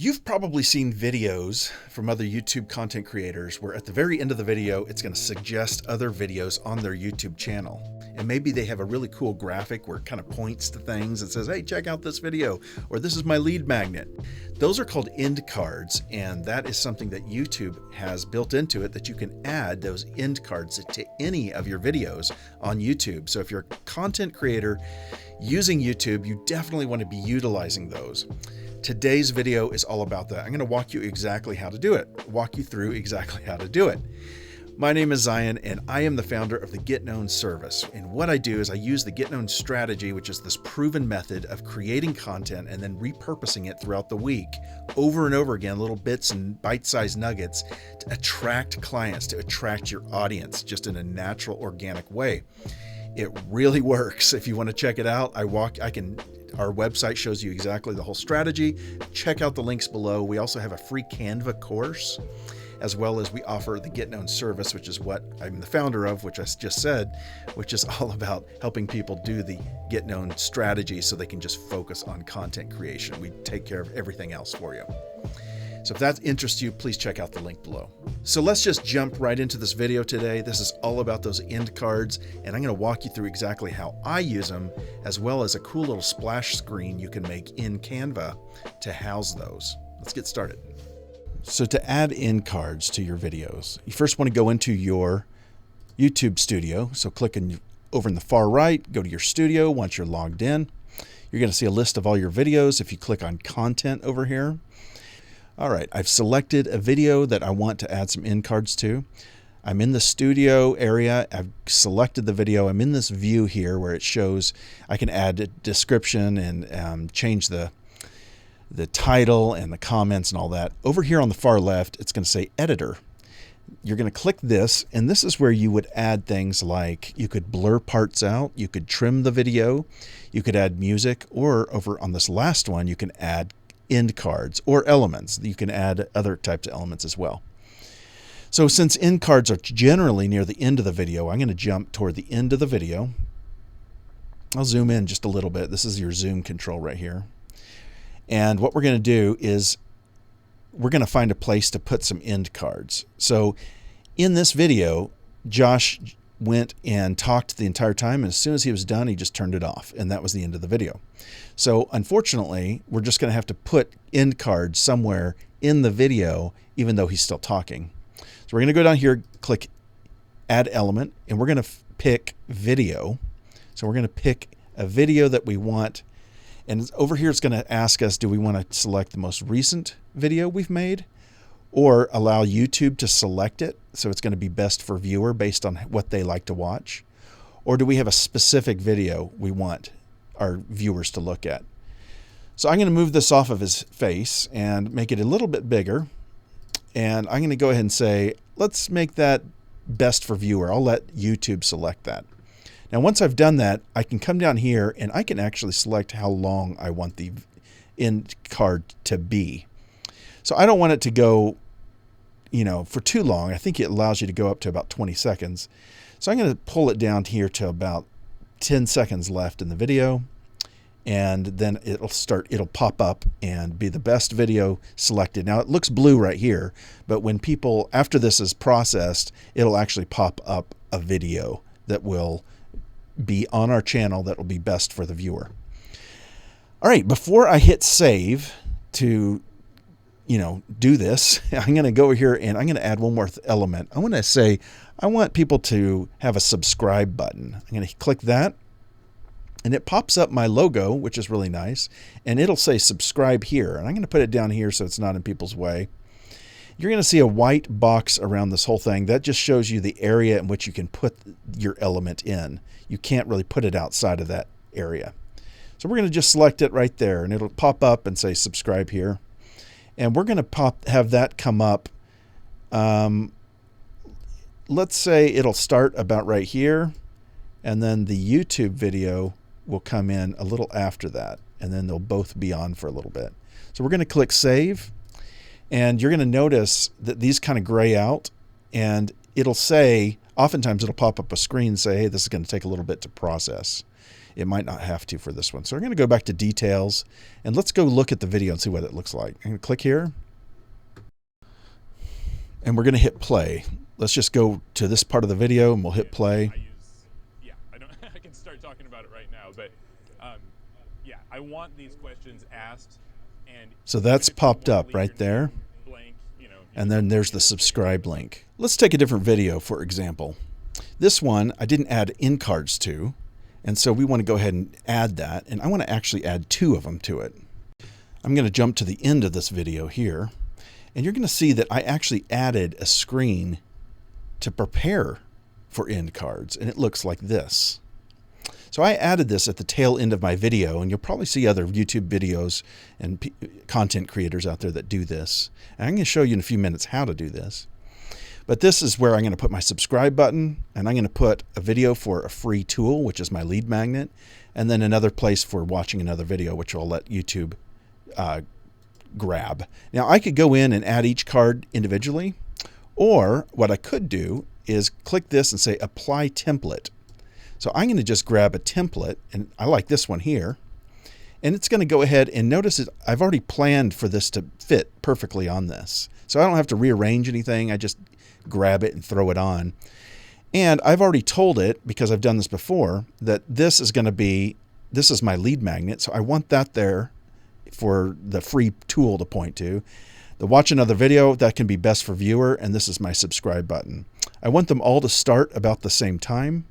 You've probably seen videos from other YouTube content creators where at the very end of the video, it's going to suggest other videos on their YouTube channel. And maybe they have a really cool graphic where it kind of points to things and says, hey, check out this video, or this is my lead magnet. Those are called end cards, and that is something that YouTube has built into it that you can add those end cards to any of your videos on YouTube. So if you're a content creator using YouTube, you definitely want to be utilizing those. Today's video is all about that. I'm going to walk you through exactly how to do it. My name is Zion, and I am the founder of the Get Known service. And what I do is I use the Get Known strategy, which is this proven method of creating content and then repurposing it throughout the week over and over again, little bits and bite-sized nuggets to attract clients, to attract your audience just in a natural, organic way. It really works. If you want to check it out, our website shows you exactly the whole strategy. Check out the links below. We also have a free Canva course, as well as we offer the Get Known service, which is what I'm the founder of, which I just said, which is all about helping people do the Get Known strategy so they can just focus on content creation. We take care of everything else for you. So if that interests you, please check out the link below. So let's just jump right into this video today. This is all about those end cards, and I'm going to walk you through exactly how I use them, as well as a cool little splash screen you can make in Canva to house those. Let's get started. So to add end cards to your videos, you first want to go into your YouTube studio. So click over in the far right, go to your studio. Once you're logged in, you're going to see a list of all your videos. If you click on content over here, all right, I've selected a video that I want to add some end cards to. I'm in the studio area. I've selected the video. I'm in this view here where it shows I can add a description and change the title and the comments and all that. Over here on the far left, it's going to say editor. You're going to click this, and this is where you would add things like you could blur parts out, you could trim the video, you could add music, or over on this last one, you can add end cards or elements. You can add other types of elements as well. So since end cards are generally near the end of the video, I'm going to jump toward the end of the video. I'll zoom in just a little bit. This is your zoom control right here. And what we're going to do is we're going to find a place to put some end cards. So in this video, Josh went and talked the entire time, and as soon as he was done, he just turned it off, and that was the end of the video. So unfortunately, we're just going to have to put end cards somewhere in the video, even though he's still talking. So we're going to go down here, click Add Element, and we're going to pick Video. So we're going to pick a video that we want, and over here it's going to ask us, do we want to select the most recent video we've made, or allow YouTube to select it, so it's going to be best for viewer based on what they like to watch? Or do we have a specific video we want our viewers to look at? So I'm going to move this off of his face and make it a little bit bigger. And I'm going to go ahead and say, let's make that best for viewer. I'll let YouTube select that. Now, once I've done that, I can come down here and I can actually select how long I want the end card to be. So I don't want it to go, for too long. I think it allows you to go up to about 20 seconds. So I'm going to pull it down here to about 10 seconds left in the video. And then it'll pop up and be the best video selected. Now it looks blue right here, but when after this is processed, it'll actually pop up a video that will be on our channel that will be best for the viewer. All right, before I hit save to do this, I'm going to go over here and I'm going to add one more element. I want to say, I want people to have a subscribe button. I'm going to click that, and it pops up my logo, which is really nice, and it'll say subscribe here. And I'm going to put it down here so it's not in people's way. You're going to see a white box around this whole thing. That just shows you the area in which you can put your element in. You can't really put it outside of that area. So we're going to just select it right there, and it'll pop up and say subscribe here. And we're going to have that come up. Let's say it'll start about right here, and then the YouTube video will come in a little after that, and then they'll both be on for a little bit. So we're going to click save, and you're going to notice that these kind of gray out, and it'll say, oftentimes it'll pop up a screen and say, hey, this is going to take a little bit to process. It might not have to for this one. So we're going to go back to details, and let's go look at the video and see what it looks like. I'm going to click here, and we're going to hit play. Let's just go to this part of the video, and we'll hit play. I can start talking about it right now, but yeah, I want these questions asked. And so that's popped up right there. Blank, and then there's the subscribe link. Let's take a different video, for example. This one I didn't add in cards to, and so we want to go ahead and add that, and I want to actually add 2 of them to it. I'm going to jump to the end of this video here, and you're going to see that I actually added a screen to prepare for end cards, and it looks like this. So I added this at the tail end of my video, and you'll probably see other YouTube videos and content creators out there that do this. And I'm going to show you in a few minutes how to do this. But this is where I'm going to put my subscribe button, and I'm going to put a video for a free tool, which is my lead magnet, and then another place for watching another video, which I'll let YouTube grab. Now I could go in and add each card individually, or what I could do is click this and say apply template. So I'm going to just grab a template, and I like this one here, and it's going to go ahead and notice that I've already planned for this to fit perfectly on this. So I don't have to rearrange anything. I just grab it and throw it on. And I've already told it, because I've done this before, that this is my lead magnet. So I want that there for the free tool to point to. The watch another video, that can be best for viewer, and this is my subscribe button. I want them all to start about the same time.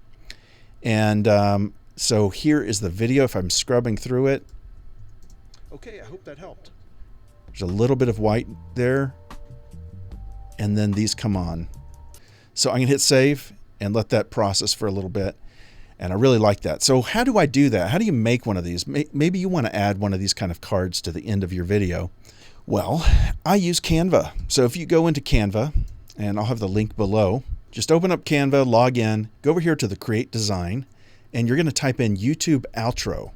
And so here is the video if I'm scrubbing through it. Okay, I hope that helped. There's a little bit of white there, and then these come on. So I'm going to hit save and let that process for a little bit. And I really like that. So how do I do that? How do you make one of these? Maybe you want to add one of these kind of cards to the end of your video. Well, I use Canva. So if you go into Canva, and I'll have the link below, just open up Canva, log in, go over here to the Create Design, and you're going to type in YouTube Outro.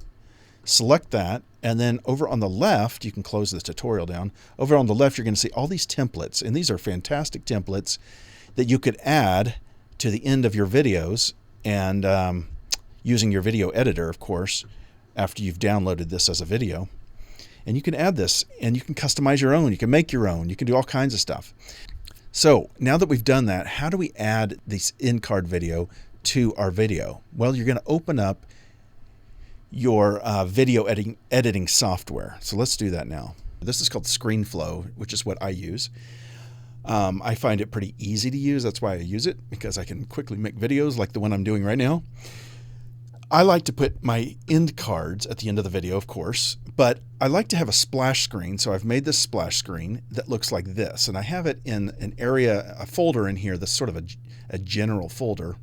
Select that, and then over on the left, you can close the tutorial down. Over on the left, you're going to see all these templates, and these are fantastic templates that you could add to the end of your videos, and using your video editor, of course, after you've downloaded this as a video. And you can add this, and you can customize your own. You can make your own. You can do all kinds of stuff. So now that we've done that, how do we add this in-card video to our video? Well, you're going to open up your video editing software. So let's do that now. This is called ScreenFlow, which is what I use. I find it pretty easy to use. That's why I use it, because I can quickly make videos like the one I'm doing right now. I like to put my end cards at the end of the video, of course, but I like to have a splash screen. So I've made this splash screen that looks like this, and I have it in an area, a folder in here that's sort of a general folder.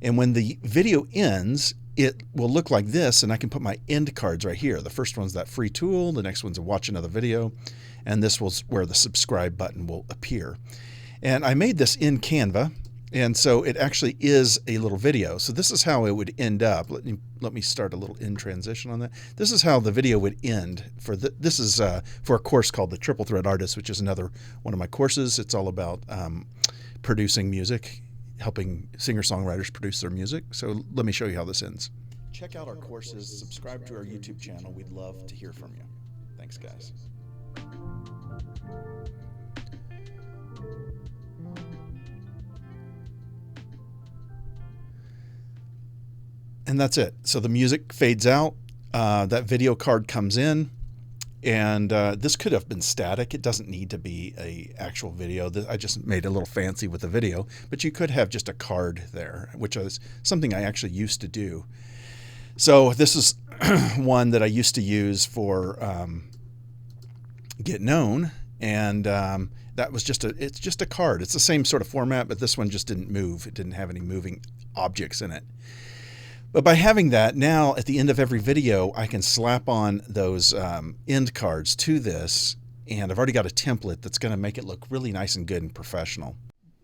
And when the video ends, it will look like this, and I can put my end cards right here. The first one's that free tool, the next one's a watch another video, and this was where the subscribe button will appear. And I made this in Canva. And so it actually is a little video. So this is how it would end up. Let me start a little in transition on that. This is how the video would end. This is for a course called the Triple Threat Artist, which is another one of my courses. It's all about producing music, helping singer-songwriters produce their music. So let me show you how this ends. Check out our courses. Subscribe to our YouTube channel. We'd love to hear from you. Thanks, guys. And that's it. So the music fades out, that video card comes in, and this could have been static. It doesn't need to be an actual video. I just made it a little fancy with the video, but you could have just a card there, which is something I actually used to do. So this is one that I used to use for Get Known, and that was it's just a card. It's the same sort of format, but this one just didn't move. It didn't have any moving objects in it. But by having that, now at the end of every video, I can slap on those end cards to this, and I've already got a template that's going to make it look really nice and good and professional.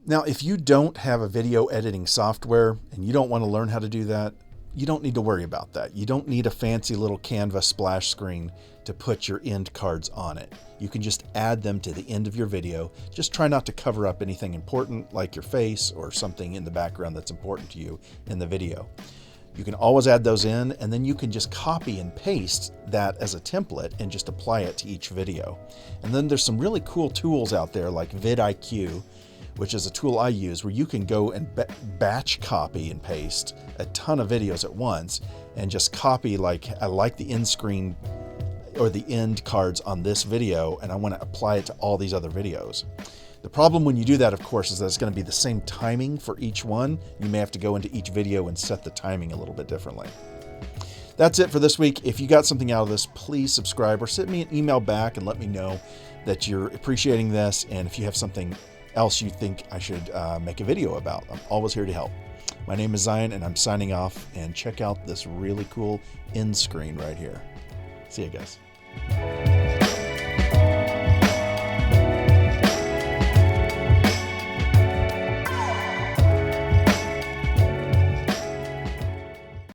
Now, if you don't have a video editing software and you don't want to learn how to do that, you don't need to worry about that. You don't need a fancy little Canva splash screen to put your end cards on it. You can just add them to the end of your video. Just try not to cover up anything important like your face or something in the background that's important to you in the video. You can always add those in, and then you can just copy and paste that as a template and just apply it to each video. And then there's some really cool tools out there like vidIQ, which is a tool I use where you can go and batch copy and paste a ton of videos at once and just copy, like I like the end screen or the end cards on this video and I want to apply it to all these other videos. The problem when you do that, of course, is that it's going to be the same timing for each one. You may have to go into each video and set the timing a little bit differently. That's it for this week. If you got something out of this, please subscribe or send me an email back and let me know that you're appreciating this. And if you have something else you think I should make a video about, I'm always here to help. My name is Zion and I'm signing off, and check out this really cool end screen right here. See you guys.